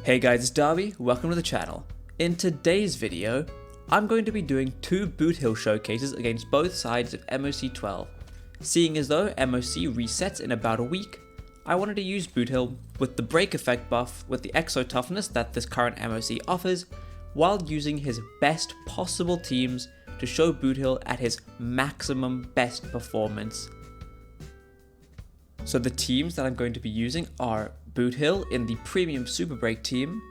Hey guys, it's Darby, welcome to the channel. In today's video, I'm going to be doing 2 Boothill showcases against both sides of MOC 12. Seeing as though MOC resets in about a week, I wanted to use Boothill with the break effect buff with the exo toughness that this current MOC offers, while using his best possible teams to show Boothill at his maximum best performance. So the teams that I'm going to be using are Boothill in the premium super break team,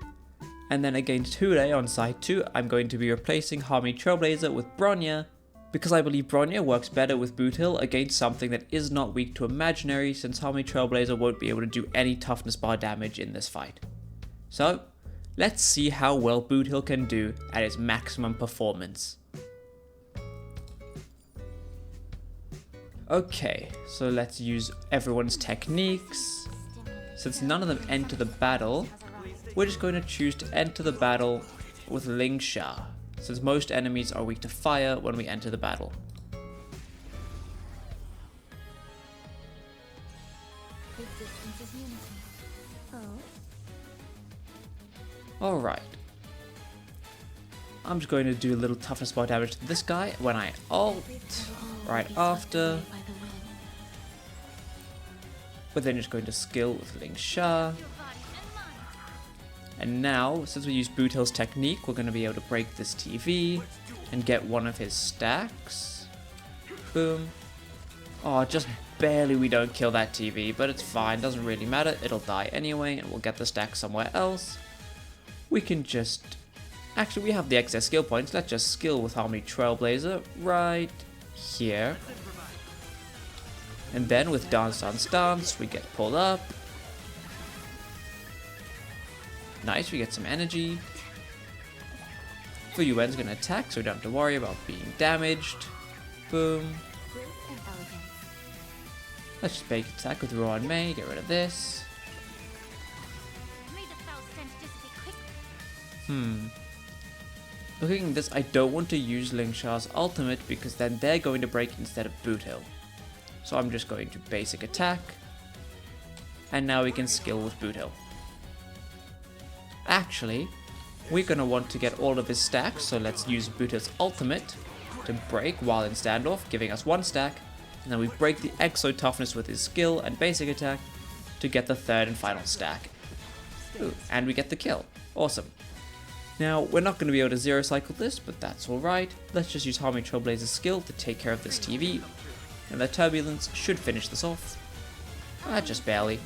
and then against Hure on side 2 I'm going to be replacing Harmony Trailblazer with Bronya, because I believe Bronya works better with Boothill against something that is not weak to Imaginary, since Harmony Trailblazer won't be able to do any toughness bar damage in this fight. So let's see how well Boothill can do at his maximum performance. Okay, so let's use everyone's techniques. Since none of them enter the battle, we're just going to choose to enter the battle with Ling Sha, since most enemies are weak to fire when we enter the battle. Alright. I'm just going to do a little toughness bar damage to this guy when I ult, right after. We're then just going to skill with Ling Sha. And now, since we use Boothill's technique, we're going to be able to break this TV and get one of his stacks. Boom. Oh, just barely we don't kill that TV, but it's fine, doesn't really matter, it'll die anyway, and we'll get the stack somewhere else. We can just... Actually, we have the excess skill points, let's just skill with Harmony Trailblazer right here. And then with Dance Dance Dance, we get pulled up. Nice, we get some energy. Fu Yuan's gonna attack, so we don't have to worry about being damaged. Boom. Let's just bake attack with Ruan Mei, get rid of this. Looking at this, I don't want to use Ling Sha's ultimate because then they're going to break instead of Boothill. So I'm just going to basic attack. And now we can skill with Boothill. Actually, we're going to want to get all of his stacks, so let's use Boothill's ultimate to break while in standoff, giving us 1 stack. And then we break the exo toughness with his skill and basic attack to get the 3rd and final stack. Ooh, and we get the kill. Awesome. Now, we're not going to be able to zero cycle this, but that's alright. Let's just use Harmony Trailblazer's skill to take care of this TV. And the Turbulence should finish this off. Just barely.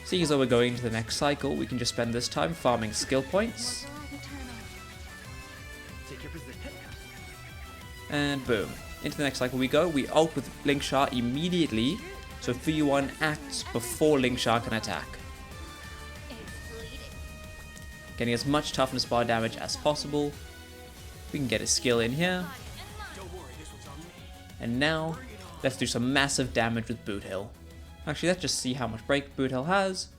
Seeing as though we're going into the next cycle, we can just spend this time farming skill points. And boom. Into the next cycle we go. We ult with Ling Sha immediately, so Fu Yuan acts before Ling Sha can attack. Getting as much toughness bar damage as possible. We can get his skill in here. And now, let's do some massive damage with Boothill. Actually, let's just see how much break Boothill has.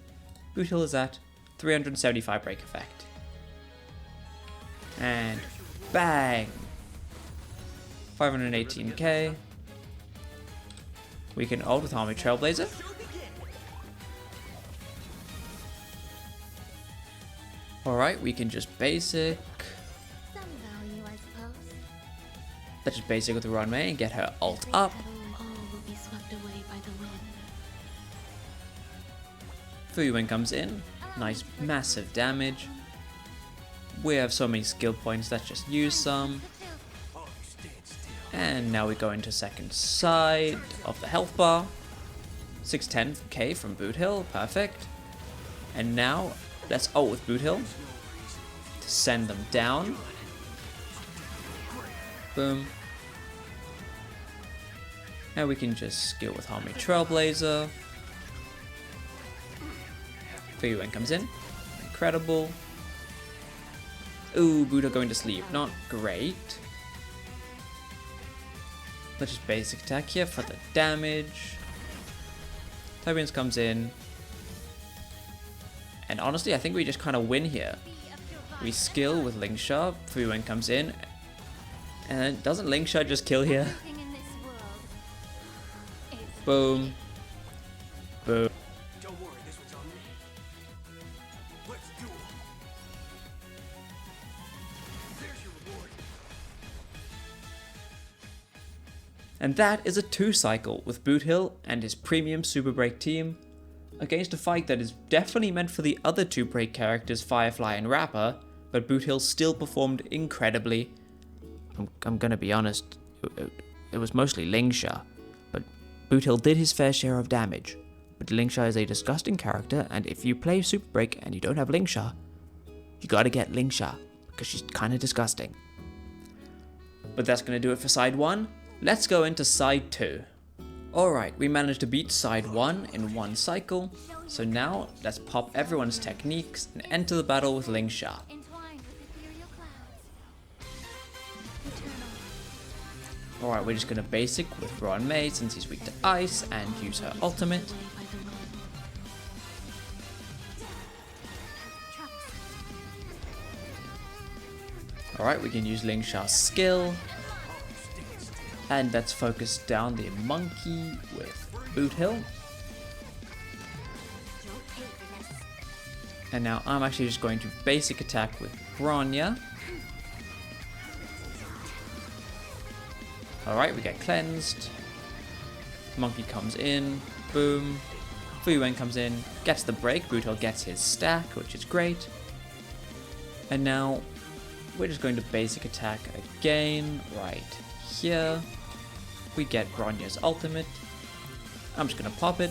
Boothill is at 375 break effect. And bang! 518k. We can ult with Harmony Trailblazer. Alright, we can just basic. Let's just basic with Ruan Mei and get her ult up. Fu Yuan comes in. Nice massive damage. We have so many skill points, let's just use some. And now we go into second side of the health bar. 610k from Boothill, perfect. And now let's ult with Boothill to send them down. Boom. Now we can just skill with Harmony Trailblazer. Fu Yuan comes in. Incredible. Ooh, Buddha going to sleep. Not great. Let's just basic attack here for the damage. Turbulence comes in. And honestly, I think we just kind of win here. We skill with Ling Sha. Fu Yuan comes in. And doesn't Ling Sha just kill here? Boom. Boom. And that is a 2-cycle with Boothill and his premium Super Break team against a fight that is definitely meant for the other 2 break characters, Firefly and Rapper, but Boothill still performed incredibly. I'm gonna be honest, it was mostly Lingsha, but Boothill did his fair share of damage. But Lingsha is a disgusting character, and if you play Super Break and you don't have Lingsha, you gotta get Lingsha, because she's kinda disgusting. But that's gonna do it for side 1. Let's go into side 2. Alright, we managed to beat side 1 in 1 cycle, so now let's pop everyone's techniques and enter the battle with Lingsha. Alright, we're just gonna basic with Ron May since he's weak to ice and use her ultimate. Alright, we can use Lingsha's skill. And let's focus down the monkey with Boothill. And now I'm actually just going to basic attack with Bronya. Alright, we get cleansed. Monkey comes in, boom. Fuyuan comes in, gets the break. Boothill gets his stack, which is great. And now we're just going to basic attack again, right here. We get Bronya's ultimate. I'm just gonna pop it.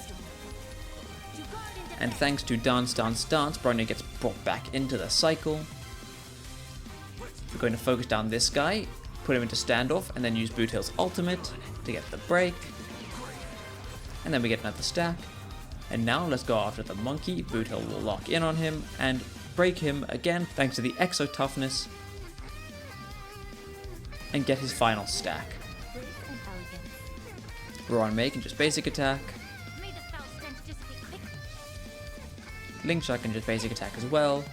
And thanks to Dance Dance Dance, Bronya gets brought back into the cycle. We're going to focus down this guy, put him into standoff, and then use Boothill's ultimate to get the break. And then we get another stack. And now let's go after the monkey. Boothill will lock in on him and break him again thanks to the Exo Toughness. And get his final stack. Ron May can just basic attack. Lingsha can just basic attack as well.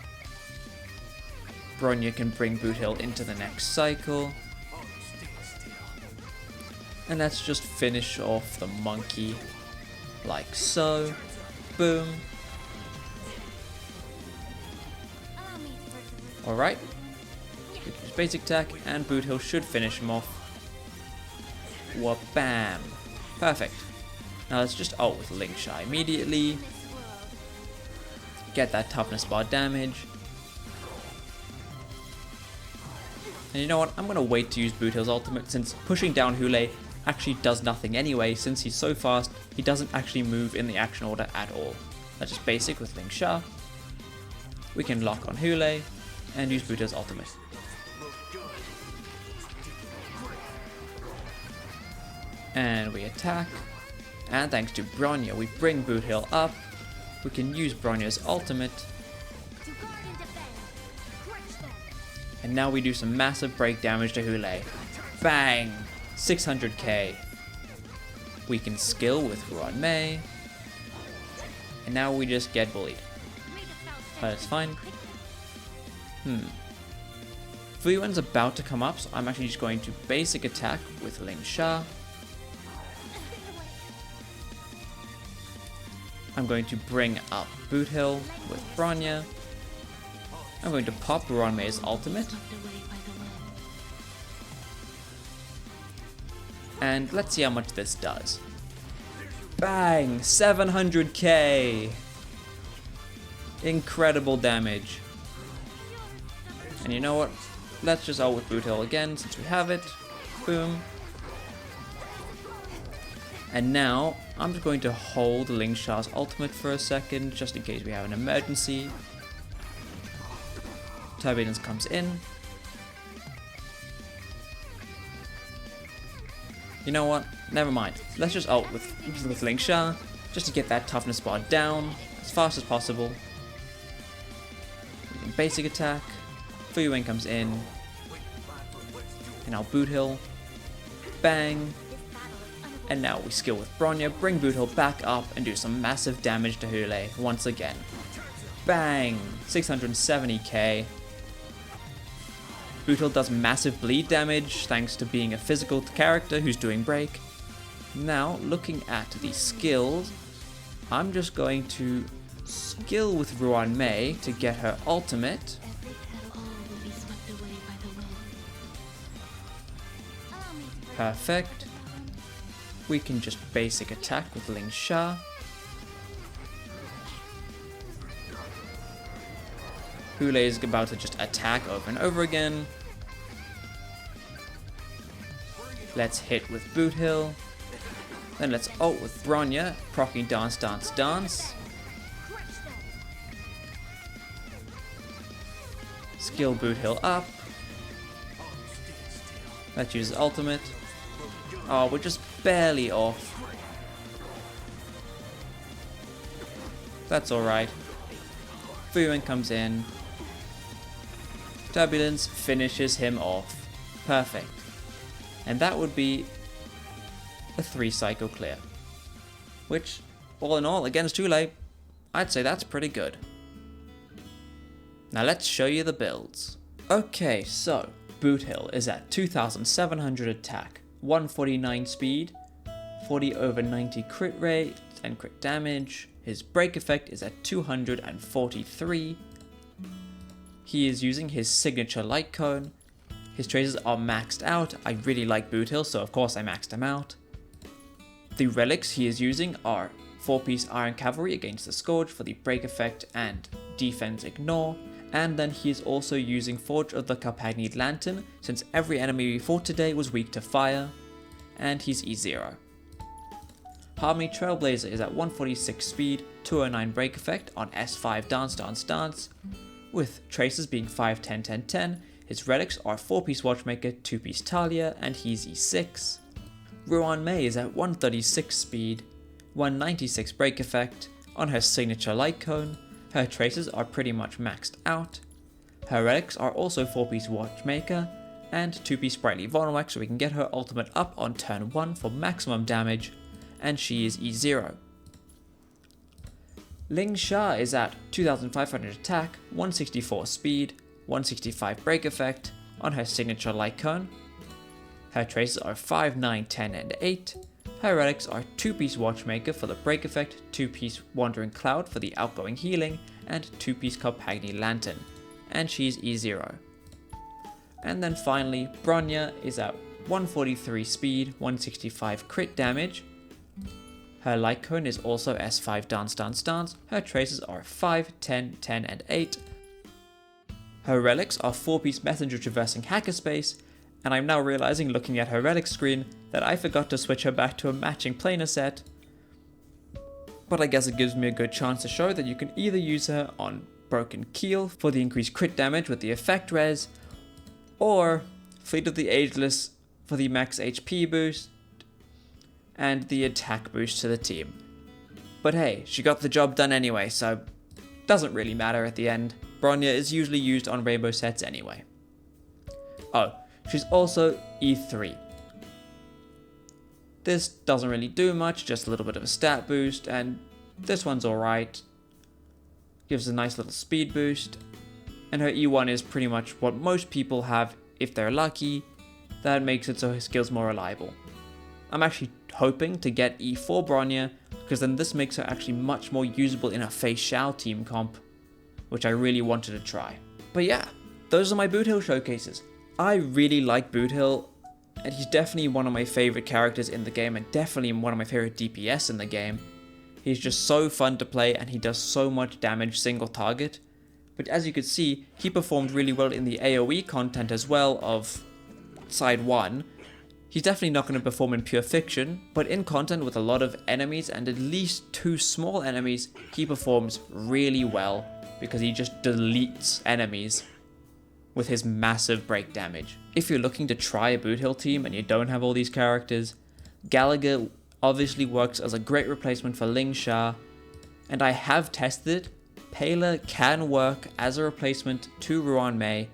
Bronya can bring Boothill into the next cycle. And let's just finish off the monkey like so. Boom. Alright. We can just basic attack and Boothill should finish him off. Wha-bam. Perfect. Now let's just ult with Lingsha immediately. Get that toughness bar damage. And you know what? I'm going to wait to use Boothill's ultimate since pushing down Hule actually does nothing anyway. Since he's so fast, he doesn't actually move in the action order at all. Let's just basic with Lingsha. We can lock on Hule and use Boothill's ultimate. And we attack. And thanks to Bronya, we bring Boothill up. We can use Bronya's ultimate. And now we do some massive break damage to Hule. Bang! 600k. We can skill with Ron May. And now we just get bullied. But it's fine. Fuyuan's about to come up, so I'm actually just going to basic attack with Lingsha. I'm going to bring up Boothill with Bronya. I'm going to pop Ron May's ultimate. And let's see how much this does. Bang! 700k! Incredible damage. And you know what? Let's just ult with Boothill again since we have it. Boom. And now, I'm just going to hold Lingsha's ultimate for a second, just in case we have an emergency. Turbulence comes in. You know what? Never mind. Let's just ult with Lingsha, just to get that toughness bar down as fast as possible. We can basic attack. Fuyuan comes in. And now Boothill. Bang. And now we skill with Bronya, bring Boothill back up and do some massive damage to Hule once again. Bang! 670k. Boothill does massive bleed damage thanks to being a physical character who's doing break. Now, looking at the skills, I'm just going to skill with Ruan Mei to get her ultimate. Perfect. we can just basic attack with Ling Sha. Hule is about to just attack over and over again. Let's hit with Boothill. Then let's ult with Bronya, proccing Dance Dance Dance. Skill Boothill up. Let's use ultimate. Oh, we're just barely off. That's alright. Fuyuan comes in. Turbulence finishes him off. Perfect. And that would be a 3 cycle clear. Which, all in all, against Hule, I'd say that's pretty good. Now let's show you the builds. Okay, so Boothill is at 2700 attack, 149 speed, 40 over 90 crit rate and crit damage. His break effect is at 243. He is using his signature light cone. His traces are maxed out. I really like Boothill, so of course I maxed him out. The relics he is using are 4-piece Iron Cavalry against the Scourge for the break effect and defense ignore. And then he is also using Forge of the Carpagni Lantern, since every enemy we fought today was weak to fire, and he's E0. Harmony Trailblazer is at 146 speed, 209 break effect on S5 Dance Dance Dance, with traces being 5, 10, 10, 10. His relics are 4-piece Watchmaker, 2-piece Talia, and he's E6. Ruan Mei is at 136 speed, 196 break effect on her signature light cone. Her traces are pretty much maxed out. Her relics are also 4-piece Watchmaker and 2-piece Sprightly Vonnewax, so we can get her ultimate up on turn 1 for maximum damage, and she is E0. Ling Sha is at 2500 attack, 164 speed, 165 break effect on her signature light cone. Her traces are 5, 9, 10, and 8. Her relics are 2-piece Watchmaker for the break effect, 2-piece Wandering Cloud for the outgoing healing, and 2-piece Carpagni Lantern, and she's E0. And then finally, Bronya is at 143 speed, 165 crit damage. Her light cone is also S5 Dance Dance Dance. Her traces are 5, 10, 10, and 8. Her relics are 4-piece Messenger Traversing Hackerspace, and I'm now realizing, looking at her relic screen, that I forgot to switch her back to a matching planar set. But I guess it gives me a good chance to show that you can either use her on Broken Keel for the increased crit damage with the effect res, or Fleet of the Ageless for the max HP boost and the attack boost to the team. But hey, she got the job done anyway, so doesn't really matter at the end. Bronya is usually used on rainbow sets anyway. Oh, she's also E3. This doesn't really do much, just a little bit of a stat boost, and this one's alright. Gives a nice little speed boost, and her E1 is pretty much what most people have if they're lucky. That makes it so her skill's more reliable. I'm actually hoping to get E4 Bronya, because then this makes her actually much more usable in a Fei Xiao team comp, which I really wanted to try. But yeah, those are my Boothill showcases. I really like Boothill, and he's definitely one of my favorite characters in the game, and definitely one of my favorite DPS in the game. He's just so fun to play, and he does so much damage single target. But as you could see, he performed really well in the AoE content as well of Side 1. He's definitely not going to perform in pure fiction, but in content with a lot of enemies and at least 2 small enemies, he performs really well because he just deletes enemies with his massive break damage. If you're looking to try a Boothill team and you don't have all these characters, Gallagher obviously works as a great replacement for Ling Sha, and I have tested it. Pela can work as a replacement to Ruan Mei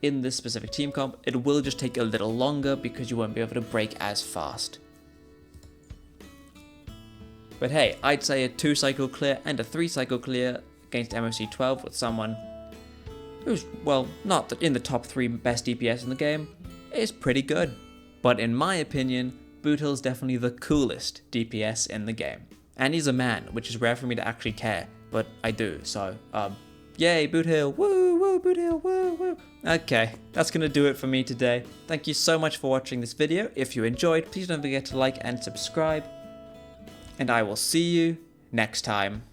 in this specific team comp. It will just take a little longer because you won't be able to break as fast. But hey, I'd say a 2 cycle clear and a 3 cycle clear against MOC 12 with someone who's, well, not in the top 3 best DPS in the game, is pretty good. But in my opinion, Boothill's definitely the coolest DPS in the game. And he's a man, which is rare for me to actually care, but I do, so Yay, Boothill. Woo, woo, Boothill, woo, woo. Okay, that's going to do it for me today. Thank you so much for watching this video. If you enjoyed, please don't forget to like and subscribe. And I will see you next time.